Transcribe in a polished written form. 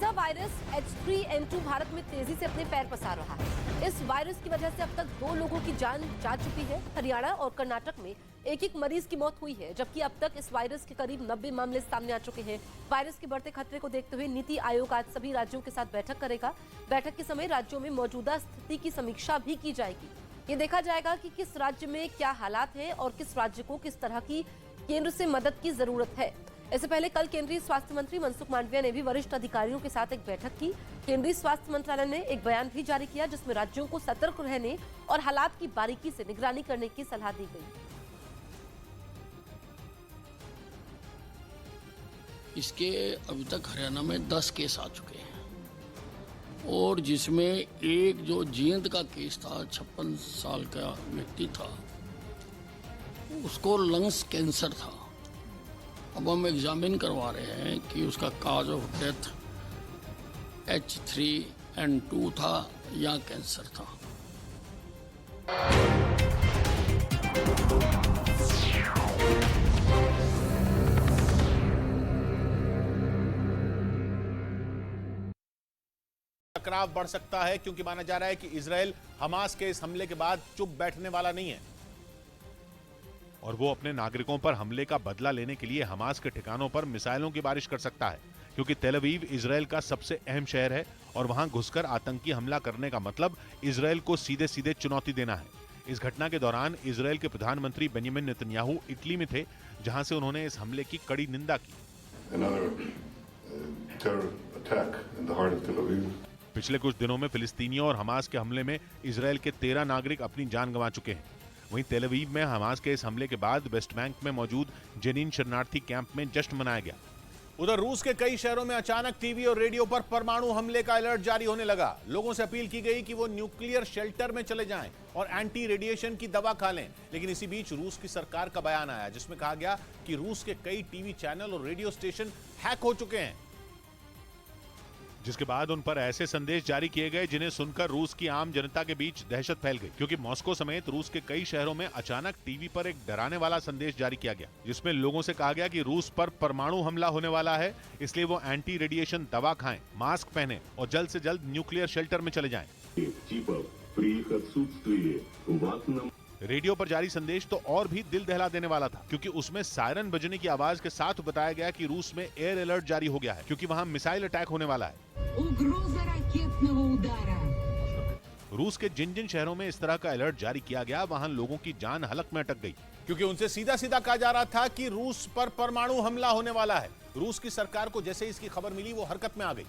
Influenza virus H3N2 Bharat में तेजी से अपने पैर पसार रहा है। इस वायरस की वजह से अब तक 2 लोगों की जान जा चुकी है। हरियाणा और कर्नाटक में एक मरीज की मौत हुई है, जबकि अब तक इस वायरस के करीब 90 मामले सामने आ चुके हैं। वायरस के बढ़ते खतरे को देखते हुए नीति आयोग आज सभी राज्यों के साथ बैठक करेगा। बैठक के समय राज्यों में मौजूदा स्थिति की समीक्षा भी की जाएगी। ये देखा जाएगा कि किस राज्य में क्या हालात है और किस राज्य को किस तरह की केंद्र से मदद की जरूरत है। इससे पहले कल केंद्रीय स्वास्थ्य मंत्री मनसुख मांडविया ने भी वरिष्ठ अधिकारियों के साथ एक बैठक की। केंद्रीय स्वास्थ्य मंत्रालय ने एक बयान भी जारी किया, जिसमें राज्यों को सतर्क रहने और हालात की बारीकी से निगरानी करने की सलाह दी गई। इसके अभी तक हरियाणा में 10 केस आ चुके हैं और जिसमें एक जो जींद का केस था, 56 साल का व्यक्ति था, उसको लंग्स कैंसर था। अब हम एग्जामिन करवा रहे हैं कि उसका काज ऑफ डेथ H3N2 था या कैंसर था। टकराव बढ़ सकता है क्योंकि माना जा रहा है कि इजराइल हमास के इस हमले के बाद चुप बैठने वाला नहीं है और वो अपने नागरिकों पर हमले का बदला लेने के लिए हमास के ठिकानों पर मिसाइलों की बारिश कर सकता है, क्योंकि तेल अवीव इजराइल का सबसे अहम शहर है और वहां घुसकर आतंकी हमला करने का मतलब इजराइल को सीधे सीधे चुनौती देना है। इस घटना के दौरान इजराइल के प्रधानमंत्री बेंजामिन नेतन्याहू इटली में थे, जहां से उन्होंने इस हमले की कड़ी निंदा की। पिछले कुछ दिनों में फिलिस्तीनियों और हमास के हमले में इजराइल के 13 नागरिक अपनी जान गंवा चुके हैं। वहीं तेल अवीव में हमास के इस हमले के बाद वेस्ट बैंक में मौजूद जेनिन शरणार्थी कैंप में जश्न मनाया गया। उधर रूस के कई शहरों में अचानक टीवी और रेडियो पर परमाणु हमले का अलर्ट जारी होने लगा। लोगों से अपील की गई कि वो न्यूक्लियर शेल्टर में चले जाएं और एंटी रेडिएशन की दवा खा लें। लेकिन इसी बीच रूस की सरकार का बयान आया, जिसमें कहा गया कि रूस के कई टीवी चैनल और रेडियो स्टेशन हैक हो चुके हैं, जिसके बाद उन पर ऐसे संदेश जारी किए गए जिन्हें सुनकर रूस की आम जनता के बीच दहशत फैल गई, क्योंकि मॉस्को समेत रूस के कई शहरों में अचानक टीवी पर एक डराने वाला संदेश जारी किया गया, जिसमें लोगों से कहा गया कि रूस पर परमाणु हमला होने वाला है, इसलिए वो एंटी रेडिएशन दवा खाएं, मास्क पहने और जल्द से जल्द न्यूक्लियर शेल्टर में चले जाएं। रेडियो पर जारी संदेश तो और भी दिल दहला देने वाला था, क्योंकि उसमें सायरन बजने की आवाज के साथ बताया गया कि रूस में एयर अलर्ट जारी हो गया है, क्योंकि वहां मिसाइल अटैक होने वाला है। रूस के जिन जिन शहरों में इस तरह का अलर्ट जारी किया गया, वहां लोगों की जान हलक में अटक गई, क्योंकि उनसे सीधा सीधा कहा जा रहा था कि रूस पर परमाणु हमला होने वाला है। रूस की सरकार को जैसे इसकी खबर मिली, वो हरकत में आ गई।